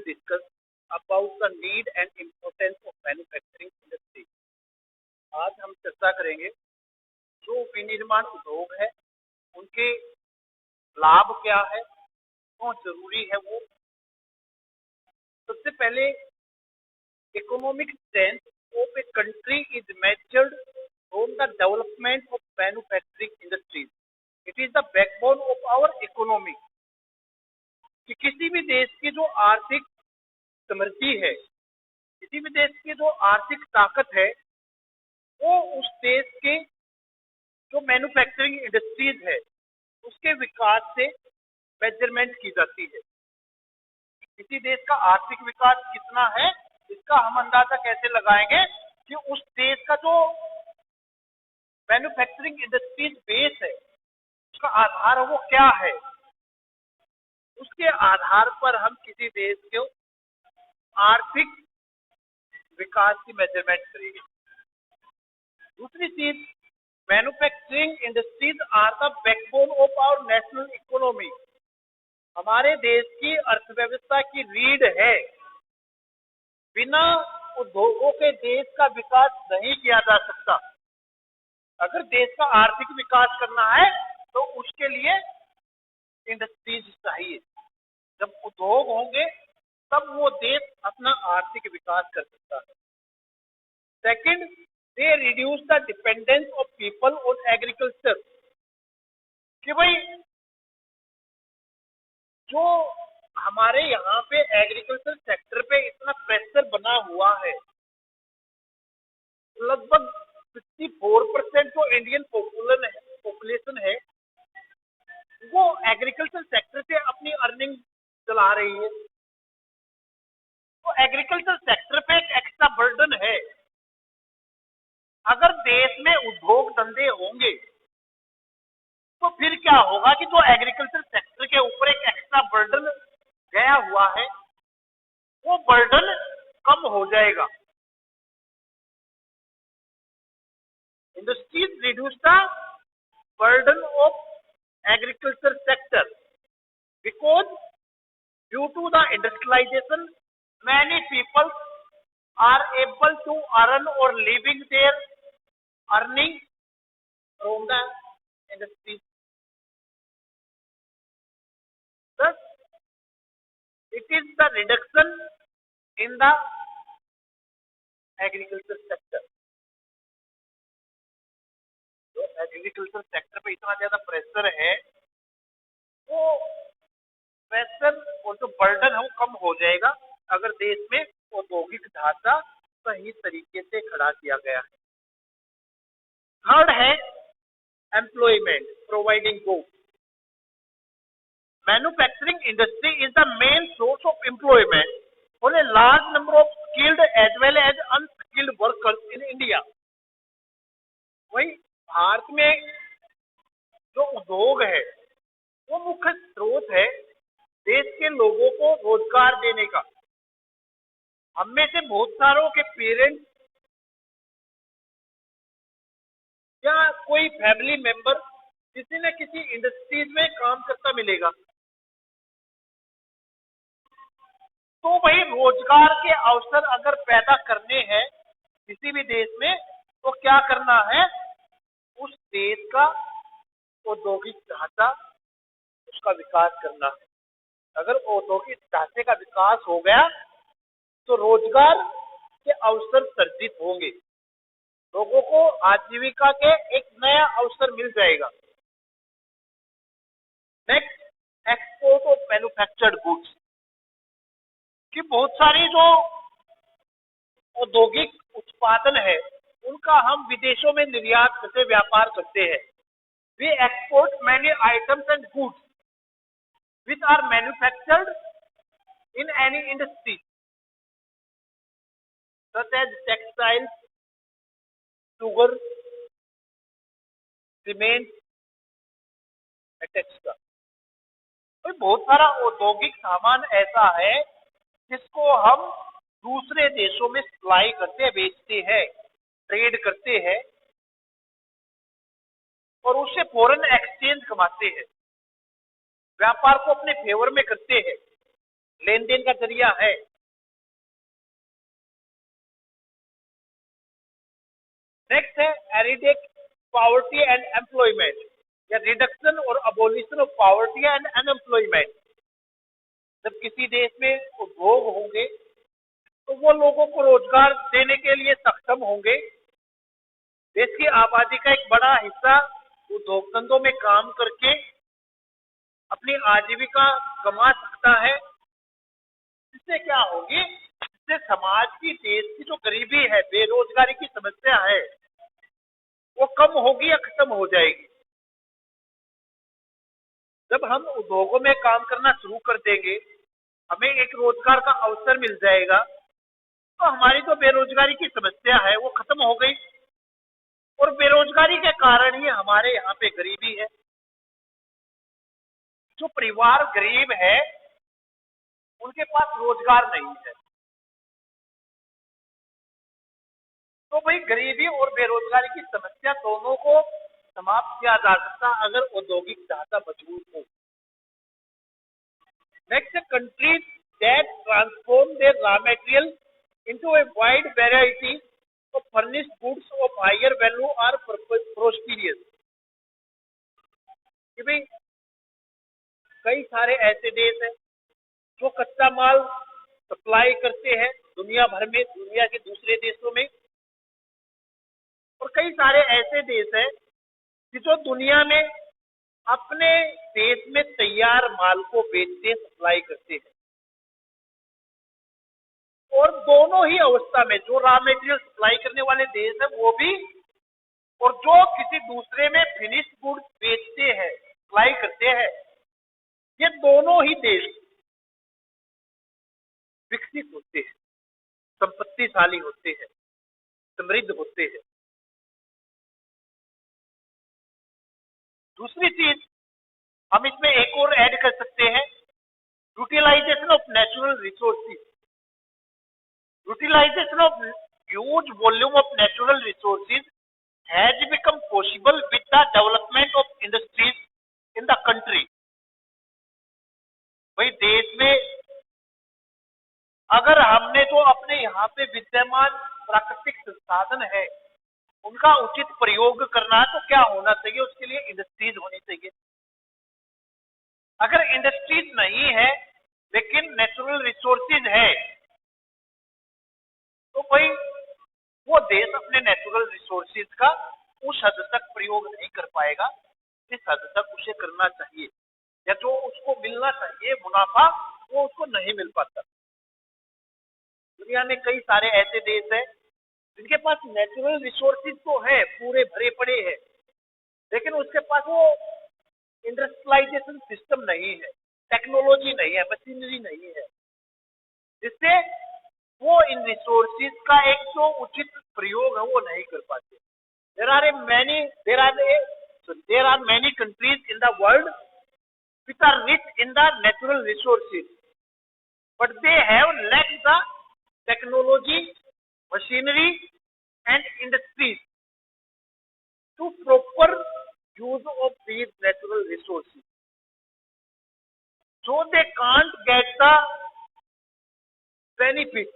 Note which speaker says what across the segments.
Speaker 1: discuss about the need and importance of manufacturing industry. आज हम चर्चा करेंगे जो विनिर्माण उद्योग है उनके लाभ क्या है, क्यों जरूरी है वो। सबसे पहले economic strength of a country is measured from the development of manufacturing industries. It is the backbone of our economy. कि किसी भी देश की जो आर्थिक समृद्धि है, किसी भी देश की जो आर्थिक ताकत है, वो उस देश के जो मैन्युफैक्चरिंग इंडस्ट्रीज है उसके विकास से मेजरमेंट की जाती है। किसी देश का आर्थिक विकास कितना है इसका हम अंदाजा कैसे लगाएंगे कि उस देश का जो मैन्युफैक्चरिंग इंडस्ट्रीज बेस है उसका आधार वो क्या है, उसके आधार पर हम किसी देश के आर्थिक विकास की मेजरमेंट करेंगे। दूसरी चीज, manufacturing industries are the backbone of our national economy. हमारे देश की अर्थव्यवस्था की रीढ़ है। बिना उद्योगों के देश का विकास नहीं किया जा सकता। अगर देश का आर्थिक विकास करना है तो उसके लिए इंडस्ट्रीज चाहिए। जब उद्योग होंगे तब वो देश अपना आर्थिक विकास कर सकता है। Second, they reduce the dependence of people on agriculture. कि भाई जो हमारे यहाँ पे एग्रीकल्चर सेक्टर पे इतना प्रेशर बना हुआ है, लगभग 54% जो इंडियन पॉपुलेशन है वो एग्रीकल्चर सेक्टर से अपनी अर्निंग चला रही है। तो एग्रीकल्चर सेक्टर पे एक एक्स्ट्रा बर्डन है। अगर देश में उद्योग धंधे होंगे तो फिर क्या होगा कि जो एग्रीकल्चर सेक्टर के ऊपर एक एक्स्ट्रा बर्डन गया हुआ है वो बर्डन कम हो जाएगा। Industries reduce the burden of agriculture sector because due to the industrialization many people are able to earn or living their earning from the industry. Thus it is the reduction in the agriculture sector. तो agriculture sector पे इतना ज्यादा pressure है, वो pressure और जो burden है वो कम हो जाएगा अगर देश में औद्योगिक ढांचा सही तरीके से खड़ा किया गया है। थर्ड है employment providing goods. Manufacturing industry is the main source of employment for a large number of skilled as well as unskilled workers in India. वही भारत में जो उद्योग है वो मुख्य स्रोत है देश के लोगों को रोजगार देने का। हम में से बहुत सारों के पेरेंट्स या कोई फैमिली मेंबर किसी न किसी इंडस्ट्रीज में काम करता मिलेगा। तो वही रोजगार के अवसर अगर पैदा करने हैं किसी भी देश में तो क्या करना है, उस देश का औद्योगिक ढांचा उसका विकास करना है। अगर औद्योगिक ढांचे का विकास हो गया तो रोजगार के अवसर सर्जित होंगे, लोगों को आजीविका के एक नया अवसर मिल जाएगा। Next, export of manufactured goods. कि बहुत सारी जो औद्योगिक उत्पादन है उनका हम विदेशों में निर्यात करते व्यापार करते हैं। We export many items and goods which are manufactured in any industry such as textiles, sugar, cement, etcetera. तो बहुत सारा औद्योगिक सामान ऐसा है जिसको हम दूसरे देशों में सप्लाई करते हैं, बेचते हैं, ट्रेड करते हैं और उससे फॉरेन एक्सचेंज कमाते हैं, व्यापार को अपने फेवर में करते हैं। लेन देन का जरिया है। नेक्स्ट है एरिडिक पॉवर्टी एंड एम्प्लॉयमेंट, या रिडक्शन और abolition of poverty and unemployment. जब किसी देश में उद्योग होंगे तो वो लोगों को रोजगार देने के लिए सक्षम होंगे। देश की आबादी का एक बड़ा हिस्सा उद्योग धंधों में काम करके अपनी आजीविका कमा सकता है। इससे क्या होगी, इससे समाज की, देश की जो गरीबी है, बेरोजगारी की समस्या है, वो कम होगी या खत्म हो जाएगी। जब हम उद्योगों में काम करना शुरू कर देंगे, हमें एक रोजगार का अवसर मिल जाएगा, तो हमारी जो बेरोजगारी की समस्या है वो खत्म हो गई। और बेरोजगारी के कारण ही हमारे यहाँ पे गरीबी है। जो परिवार गरीब है उनके पास रोजगार नहीं है, तो भाई गरीबी और बेरोजगारी की समस्या दोनों को समाप्त किया जा सकता अगर औद्योगिक ढांचा मजबूत हो। Next, countries that transform their raw material into a wide variety of furnished goods of higher value are prosperous। कि भाई कई सारे ऐसे देश हैं जो कच्चा माल सप्लाई करते हैं दुनिया भर में, दुनिया के दूसरे देशों में। और कई सारे ऐसे देश हैं कि जो दुनिया में अपने देश में तैयार माल को बेचते, सप्लाई करते हैं। और दोनों ही अवस्था में जो रॉ मटेरियल सप्लाई करने वाले देश है वो भी, और जो किसी दूसरे में फिनिश्ड गुड्स बेचते हैं, सप्लाई करते हैं, ये दोनों ही देश विकसित होते हैं, संपत्तिशाली होते हैं, समृद्ध होते हैं। दूसरी चीज हम इसमें एक और ऐड कर सकते हैं, utilisation of natural resources. Utilisation of huge volume of natural resources has become possible with the development of industries in the country। भाई देश में अगर हमने जो अपने यहाँ पे विद्यमान प्राकृतिक संसाधन है उनका उचित प्रयोग करना है, तो क्या होना चाहिए, उसके लिए इंडस्ट्रीज होनी चाहिए। अगर इंडस्ट्रीज नहीं है लेकिन नेचुरल रिसोर्सेज है, तो भाई वो देश अपने नेचुरल रिसोर्सेज का उस हद तक प्रयोग नहीं कर पाएगा जिस हद तक उसे करना चाहिए, या जो उसको मिलना चाहिए मुनाफा वो उसको नहीं मिल पाता। दुनिया में कई सारे ऐसे देश हैं जिनके पास नेचुरल रिसोर्सेज तो है, पूरे भरे पड़े हैं, लेकिन उसके पास वो इंडस्ट्रियलाइजेशन सिस्टम नहीं है, टेक्नोलॉजी नहीं है, मशीनरी नहीं है, जिससे वो इन रिसोर्सेज का एक जो उचित प्रयोग है वो नहीं कर पाते। there are many countries in the world which are rich in the natural resources, but they have lacked the technology, machinery and industries to proper use of these natural resources, so they can't get the benefit।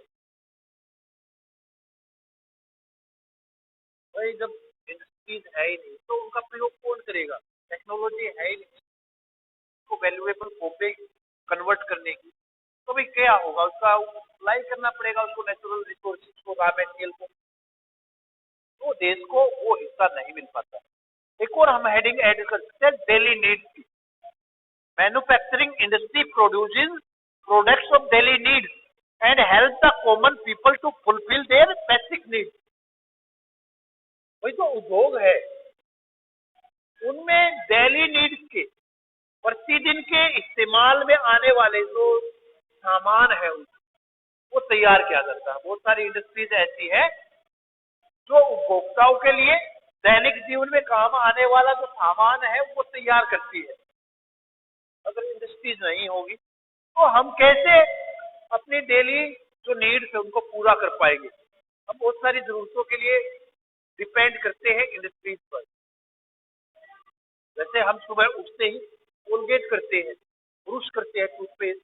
Speaker 1: भाई जब industries है ही नहीं तो उनका प्रयोग कौन करेगा, technology है ही नहीं उसको वैल्यूएबल पे कन्वर्ट करने की, तो भाई क्या होगा, उसका अप्लाई करना पड़ेगा उसको नेचुरल रिसोर्सेज को, रॉ मटेरियल को, तो देश को वो हिस्सा नहीं मिल पाता। एक और हम हेडिंग ऐड कर सकते हैं, डेली नीड्स की। Manufacturing industry produces products of daily needs and help the common people to fulfil their basic needs. वही जो उद्योग है उनमें डेली नीड्स के, प्रतिदिन के इस्तेमाल में आने वाले जो सामान है वो तैयार किया जाता है। बहुत सारी इंडस्ट्रीज ऐसी है जो उपभोक्ताओं के लिए दैनिक जीवन में काम आने वाला जो सामान है वो तैयार करती है। अगर इंडस्ट्रीज नहीं होगी तो हम कैसे अपनी डेली जो नीड्स है उनको पूरा कर पाएंगे। हम बहुत सारी जरूरतों के लिए डिपेंड करते हैं इंडस्ट्रीज पर। जैसे हम सुबह उठते ही कोलगेट करते हैं, ब्रश करते हैं, टूथपेस्ट,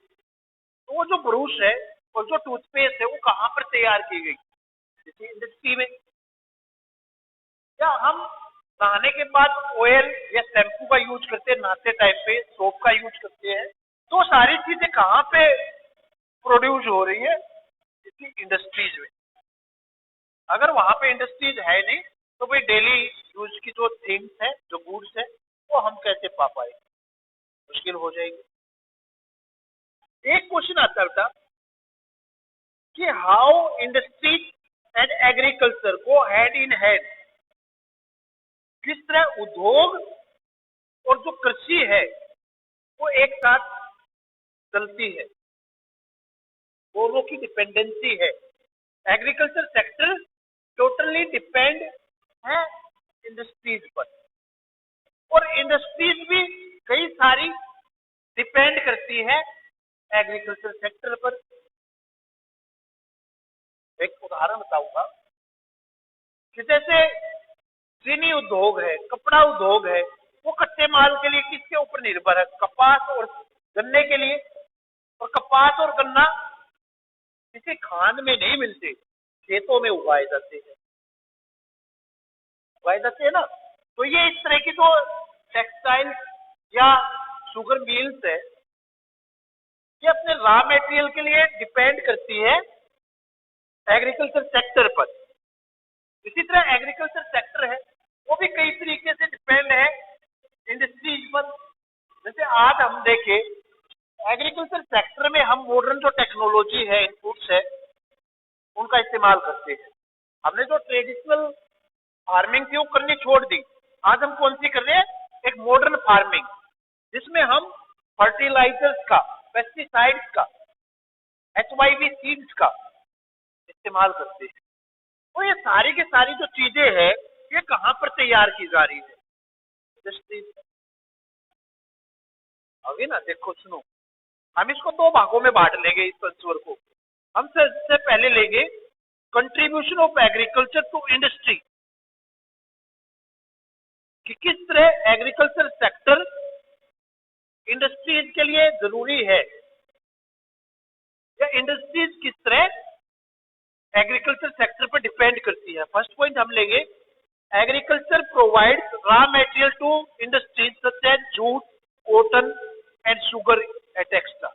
Speaker 1: तो वो जो ब्रश है और जो टूथपेस्ट है वो कहाँ पर तैयार की गई? किसी इंडस्ट्री में। या हम नहाने के बाद ऑयल या शैम्पू का यूज करते हैं, नहाते टाइम पे सोप का यूज करते हैं, तो सारी चीजें कहाँ पे प्रोड्यूस हो रही है? किसी इंडस्ट्रीज में। अगर वहां पे इंडस्ट्रीज है नहीं तो भाई डेली यूज की जो थिंग्स है, जो गुड्स है, वो हम कैसे पा पाएंगे? मुश्किल हो जाएगी। एक क्वेश्चन आता था कि हाउ इंडस्ट्री एंड एग्रीकल्चर को हैंड इन हैंड, किस तरह उद्योग और जो कृषि है वो एक साथ चलती है, दोनों की डिपेंडेंसी है। एग्रीकल्चर सेक्टर टोटली डिपेंड है इंडस्ट्रीज पर, और इंडस्ट्रीज भी कई सारी डिपेंड करती है एग्रीकल्चर सेक्टर पर। एक उदाहरण बताऊंगा कि जैसे चीनी उद्योग है, कपड़ा उद्योग है, वो कच्चे माल के लिए किसके ऊपर निर्भर है? कपास और गन्ने के लिए। और कपास और गन्ना किसी खान में नहीं मिलते, खेतों में उगाए जाते हैं ना। तो ये इस तरह की जो टेक्सटाइल या शुगर मिल्स है, ये अपने रॉ मटेरियल के लिए डिपेंड करती है एग्रीकल्चर सेक्टर पर। इसी तरह एग्रीकल्चर सेक्टर है वो भी कई तरीके से डिपेंड है इंडस्ट्रीज पर। जैसे आज हम देखें, एग्रीकल्चर सेक्टर में हम मॉडर्न जो टेक्नोलॉजी है, इनपुट्स है, उनका इस्तेमाल करते हैं। हमने जो ट्रेडिशनल फार्मिंग थी वो करनी छोड़ दी। आज हम कौन सी कर रहे हैं? एक मॉडर्न फार्मिंग, जिसमें हम फर्टिलाइजर्स का, पेस्टिसाइड्स का, HYV सीड्स का इस्तेमाल करते हैं। तो ये सारी की सारी जो चीजें हैं, ये कहाँ पर तैयार की जा रही है? इंडस्ट्रीज। अभी ना देखो, सुनो, हम इसको दो भागों में बांट लेंगे इस आंसर को। हम सबसे पहले लेंगे contribution of agriculture to industry, कि किस तरह एग्रीकल्चर सेक्टर इंडस्ट्रीज के लिए जरूरी है, या इंडस्ट्रीज किस तरह एग्रीकल्चर सेक्टर पर डिपेंड करती है। फर्स्ट पॉइंट हम लेंगे, agriculture provides raw material to industries such as jute, cotton and sugar etcetera.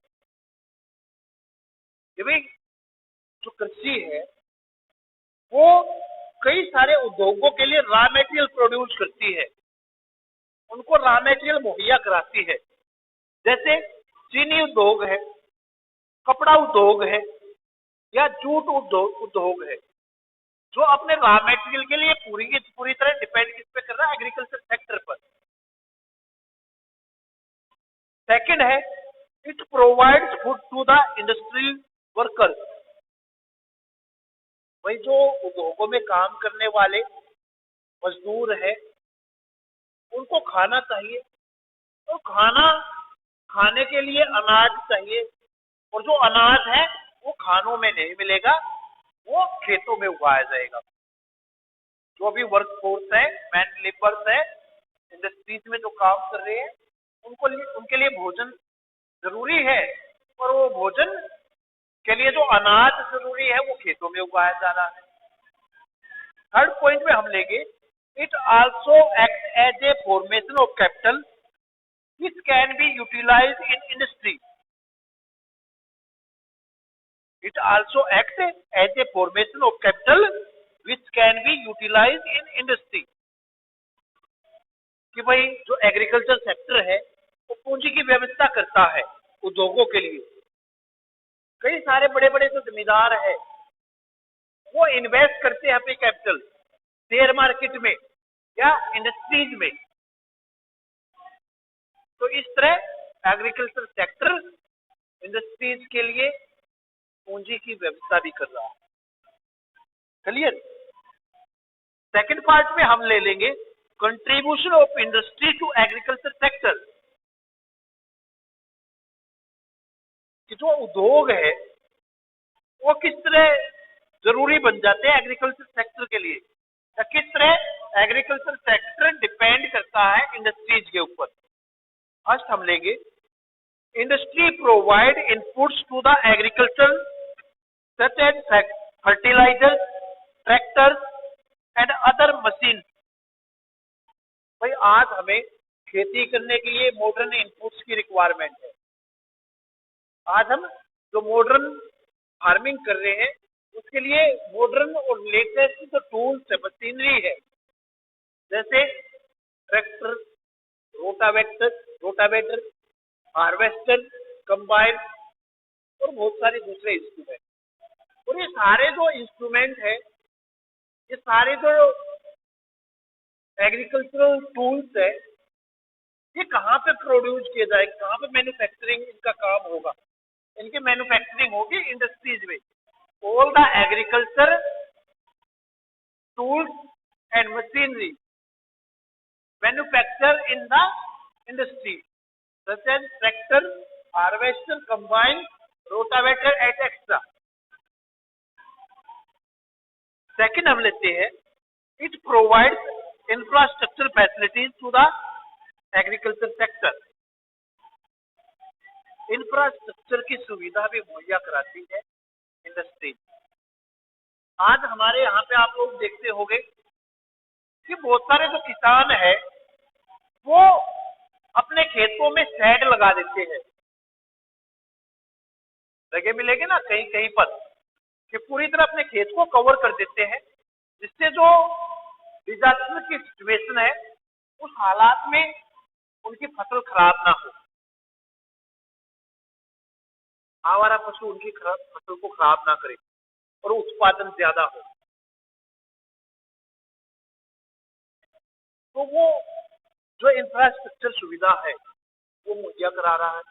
Speaker 1: जो कृषि है वो कई सारे उद्योगों के लिए रॉ मटेरियल प्रोड्यूस करती है, उनको रॉ मटेरियल मुहैया कराती है। जैसे चीनी उद्योग है, कपड़ा उद्योग है, या जूट उद्योग है, जो अपने रॉ मटेरियल के लिए पूरी तरह डिपेंड किस पे कर रहा है? एग्रीकल्चर सेक्टर पर। सेकंड है, it provides food to the industrial workers. वही जो उद्योगों में काम करने वाले मजदूर है, उनको खाना चाहिए, तो खाने के लिए अनाज चाहिए, और जो अनाज है वो खानों में नहीं मिलेगा, वो खेतों में उगाया जाएगा। जो भी वर्क फोर्स है, मैन लेबर्स है, इंडस्ट्रीज में जो काम कर रहे हैं, उनके लिए भोजन जरूरी है, और वो भोजन के लिए जो अनाज जरूरी है वो खेतों में उगाया जा रहा है। थर्ड पॉइंट में हम लेंगे, it also act as a formation of capital which can be utilized in industry. It also acts as a formation of capital which can be utilized in industry. कि भाई जो एग्रीकल्चर सेक्टर है वो पूंजी की व्यवस्था करता है उद्योगों के लिए। कई सारे बड़े बड़े जो जमींदार है वो इन्वेस्ट करते हैं अपने कैपिटल शेयर मार्केट में या इंडस्ट्रीज में। तो इस तरह एग्रीकल्चर सेक्टर इंडस्ट्रीज के लिए पूंजी की व्यवस्था भी कर रहा है। क्लियर? सेकंड पार्ट में हम ले लेंगे contribution of industry to agriculture sector, कि जो उद्योग है वो किस तरह जरूरी बन जाते हैं एग्रीकल्चर सेक्टर के लिए, या किस तरह एग्रीकल्चर सेक्टर डिपेंड करता है इंडस्ट्रीज के ऊपर। फर्स्ट हम लेंगे Industry provide inputs to the agriculture such as fertilizers, tractors and other machines. भाई आज हमें खेती करने के लिए मॉडर्न इनपुट्स की रिक्वायरमेंट है। आज हम जो मॉडर्न फार्मिंग कर रहे हैं उसके लिए मॉडर्न और लेटेस्ट जो टूल्स है, मशीनरी है, जैसे ट्रैक्टर, रोटावेटर, हार्वेस्टर, कंबाइन और बहुत सारे दूसरे इंस्ट्रूमेंट। और ये सारे जो इंस्ट्रूमेंट है, ये सारे जो एग्रीकल्चरल टूल्स है, ये कहाँ पे प्रोड्यूस किए जाएंगे, कहाँ पे मैन्युफैक्चरिंग इनका काम होगा? इनकी मैन्युफैक्चरिंग होगी इंडस्ट्रीज में। All the agriculture tools and machinery manufacture in the industry such as tractor, harvester, combine, rotavator etc. Second हम लेते हैं, it provides infrastructure facilities to the agriculture sector. Infrastructure की सुविधा भी मुहैया कराती है इंडस्ट्री। आज हमारे यहाँ पे आप लोग देखते होंगे कि बहुत सारे जो किसान है वो अपने खेतों में शेड लगा देते हैं। जगह मिलेगी ना कहीं कहीं पर कि पूरी तरह अपने खेत को कवर कर देते हैं, जिससे जो डिजास्टर की सिचुएशन है उस हालात में उनकी फसल खराब ना हो, आवारा पशु उनकी फसल को खराब ना करे और उत्पादन ज्यादा हो। तो वो जो इंफ्रास्ट्रक्चर सुविधा है वो मुहैया करा रहा है।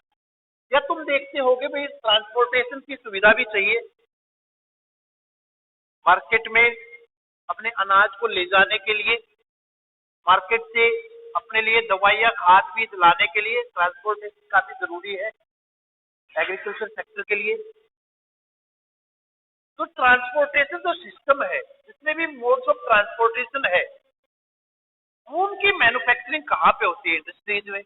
Speaker 1: या तुम देखते होगे भाई ट्रांसपोर्टेशन की सुविधा भी चाहिए, मार्केट में अपने अनाज को ले जाने के लिए, मार्केट से अपने लिए दवाइयाँ खाद बीज लाने के लिए ट्रांसपोर्टेशन काफी जरूरी है एग्रीकल्चर सेक्टर के लिए। तो ट्रांसपोर्टेशन जो सिस्टम है, जितने भी मोड्स ऑफ ट्रांसपोर्टेशन है, वो उनकी मैन्युफैक्चरिंग कहाँ पे होती है? इंडस्ट्रीज में।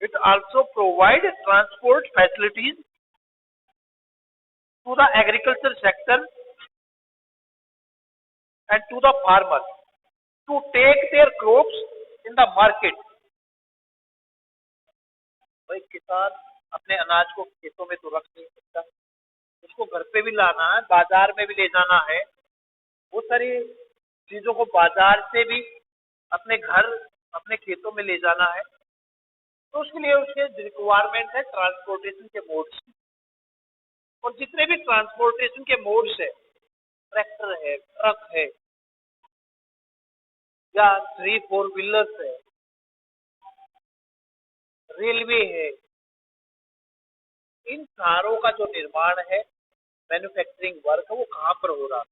Speaker 1: It also provide transport facilities to the agriculture sector and to the farmer to take their crops in the market. भाई किसान अपने अनाज को खेतों में तो रख नहीं सकता, उसको घर पे भी लाना है, बाजार में भी ले जाना है, वो सारी चीजों को बाजार से भी अपने घर, अपने खेतों में ले जाना है। तो उसके लिए उसके रिक्वायरमेंट है ट्रांसपोर्टेशन के मोड्स। और जितने भी ट्रांसपोर्टेशन के मोड्स है, ट्रैक्टर है, ट्रक है या 3-4 व्हीलर्स है, रेलवे है, इन सारों का जो निर्माण है, मैन्युफैक्चरिंग वर्क वो कहाँ पर हो रहा है?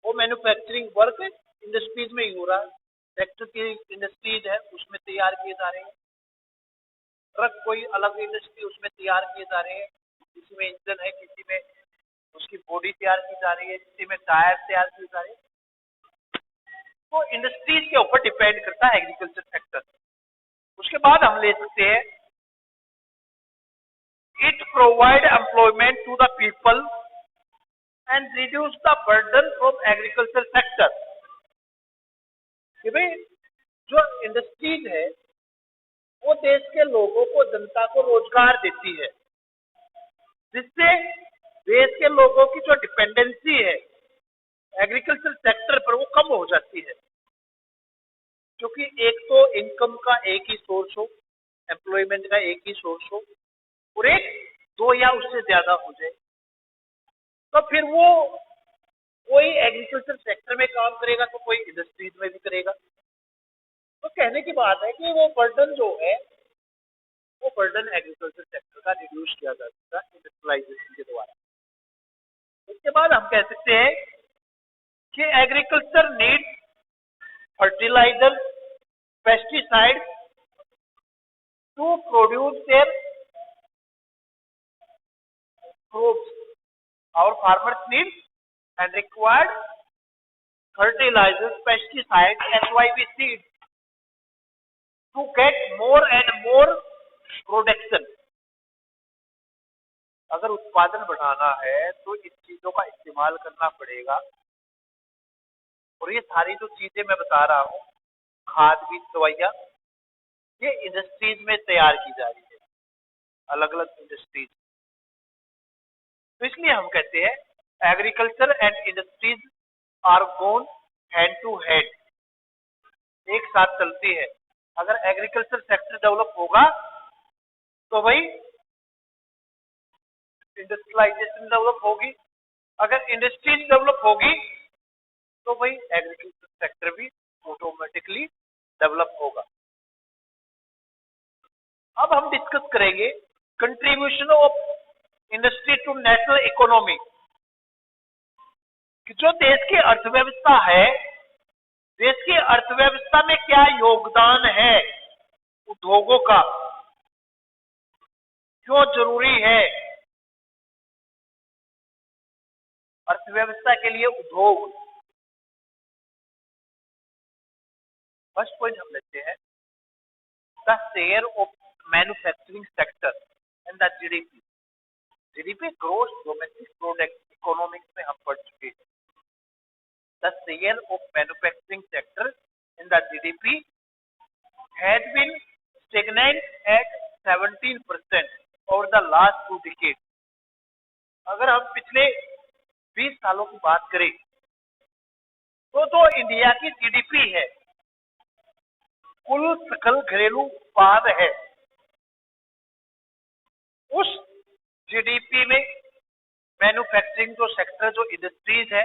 Speaker 1: वो मैन्युफैक्चरिंग वर्क इंडस्ट्रीज में ही हो रहा है। ट्रैक्टर की इंडस्ट्रीज है उसमें तैयार किए जा रहे हैं, ट्रक कोई अलग इंडस्ट्री उसमें तैयार किए जा रहे हैं, किसी में इंजन है, किसी में उसकी बॉडी तैयार की जा रही है, किसी में टायर तैयार किए जा रहे हैं। तो इंडस्ट्रीज के ऊपर डिपेंड करता है एग्रीकल्चर सेक्टर। उसके बाद हम ले सकते हैं, it provide employment to the people and reduce the burden from agriculture sector. कि भाई जो इंडस्ट्रीज है वो देश के लोगों को, जनता को रोजगार देती है, जिससे देश के लोगों की जो डिपेंडेंसी है एग्रीकल्चर सेक्टर पर वो कम हो जाती है। क्योंकि एक तो इनकम का एक ही सोर्स हो, एम्प्लॉयमेंट का एक ही सोर्स हो, और एक, दो या उससे ज्यादा हो जाए, तो फिर वो कोई एग्रीकल्चर सेक्टर में काम करेगा तो कोई इंडस्ट्रीज में भी करेगा। तो कहने की बात है कि वो बर्डन जो है, वो बर्डन एग्रीकल्चर सेक्टर का रिड्यूस किया जा सकता है इंडस्ट्रियलाइजेशन के द्वारा। उसके बाद हम कह सकते हैं कि agriculture need fertiliser, pesticide to produce their crops. Our farmers need and required fertilizers, pesticides, SYV seeds to get more and more production. अगर उत्पादन बढ़ाना है तो इन चीजों का इस्तेमाल करना पड़ेगा। और ये सारी जो चीजें मैं बता रहा हूँ, खाद बीज दवाइयाँ, ये इंडस्ट्रीज में तैयार की जा रही है, अलग अलग इंडस्ट्रीज। तो इसलिए हम कहते हैं agriculture and industries are gone hand to hand, एक साथ चलती है। अगर एग्रीकल्चर सेक्टर डेवलप होगा तो भाई इंडस्ट्रियलाइजेशन डेवलप होगी, अगर इंडस्ट्रीज डेवलप होगी तो भाई एग्रीकल्चर सेक्टर भी ऑटोमेटिकली डेवलप होगा। अब हम डिस्कस करेंगे contribution of industry to national economy, कि जो देश की अर्थव्यवस्था है, देश की अर्थव्यवस्था में क्या योगदान है उद्योगों का, क्यों जरूरी है अर्थव्यवस्था के लिए उद्योग। फर्स्ट पॉइंट हम लेते हैं the share of manufacturing sector in the GDP. GDP gross domestic product economics में हम पढ़ चुके हैं। The share of manufacturing sector in the GDP has been stagnant at 17% over the last 2 decade. अगर हम पिछले 20 सालों की बात करें तो जो इंडिया की जीडीपी है, कुल सकल घरेलू उत्पाद है, उस जीडीपी में मैन्युफैक्चरिंग जो सेक्टर, जो इंडस्ट्रीज है,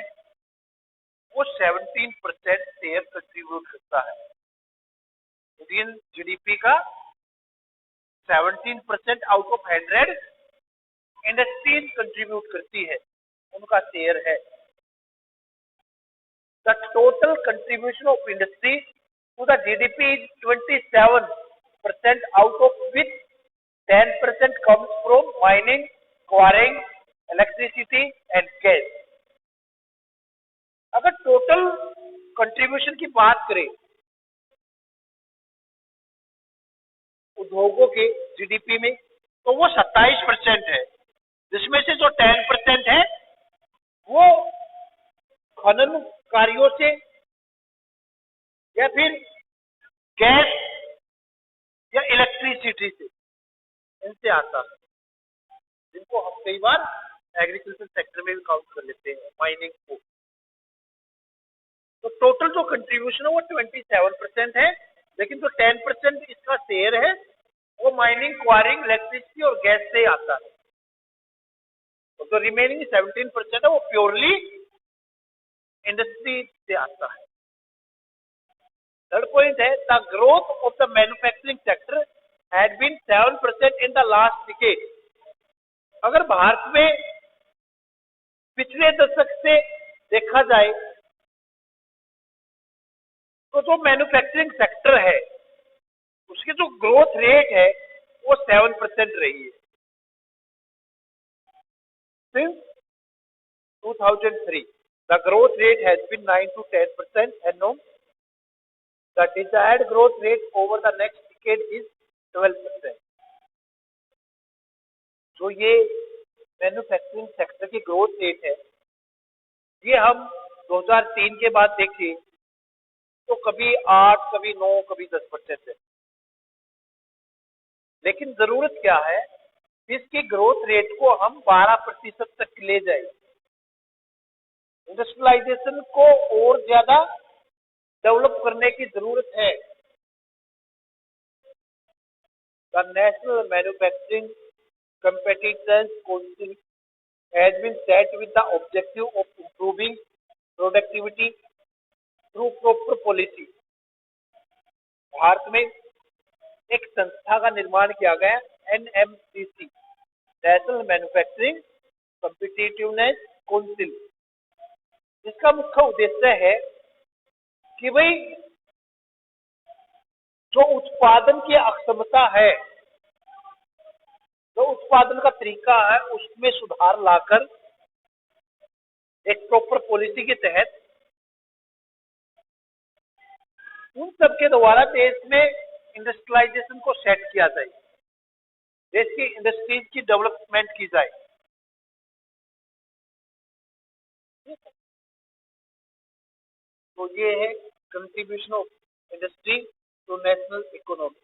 Speaker 1: वो 17% शेयर कंट्रीब्यूट करता है। इंडियन जीडीपी का 17% आउट ऑफ 100 इंडस्ट्रीज कंट्रीब्यूट करती है, उनका शेयर है। The total contribution of industry to the GDP is 27%, out of which 10% comes from mining, quarrying, electricity and gas. अगर टोटल कंट्रीब्यूशन की बात करें उद्योगों के जीडीपी में, तो वो 27% है, जिसमें से जो 10% है वो खनन कार्यों से या फिर गैस या इलेक्ट्रिसिटी से, इनसे आता है, जिनको हम कई बार एग्रीकल्चर सेक्टर में भी काउंट कर लेते हैं, माइनिंग को। तो टोटल जो कंट्रीब्यूशन है वो 27% है, लेकिन जो 10% इसका शेयर है वो माइनिंग, क्वारिंग, इलेक्ट्रिसिटी और गैस से आता है। तो जो रिमेनिंग 17% है वो प्योरली इंडस्ट्री से आता है। थर्ड पॉइंट है the growth of the manufacturing sector had been 7% in the last decade. अगर भारत में पिछले दशक से देखा जाए तो जो मैन्युफैक्चरिंग सेक्टर है उसकी जो ग्रोथ रेट है वो 7% रही है। Since 2003 the growth rate has been 9 to 10% annual. The desired growth rate over the next decade is 12%. जो ये मैन्युफैक्चरिंग सेक्टर की ग्रोथ रेट है, ये हम 2003 के बाद देखें तो कभी 8, कभी 9, कभी 10% है। लेकिन जरूरत क्या है, इसकी ग्रोथ रेट को हम 12% तक ले जाए। इंडस्ट्रियलाइजेशन को और ज्यादा डेवलप करने की जरूरत है। The national manufacturing competitiveness council has been set with the objective of improving productivity through proper policy. Bharat में एक संस्था का निर्माण किया गया, NMCC, national manufacturing competitiveness council. इसका मुख्य उद्देश्य है कि भाई जो उत्पादन की अक्षमता है, जो उत्पादन का तरीका है, उसमें सुधार लाकर एक प्रॉपर पॉलिसी के तहत उन सबके द्वारा देश में इंडस्ट्रियलाइजेशन को सेट किया जाए, देश की इंडस्ट्रीज की डेवलपमेंट की जाए। तो ये है contribution of industry to national economy.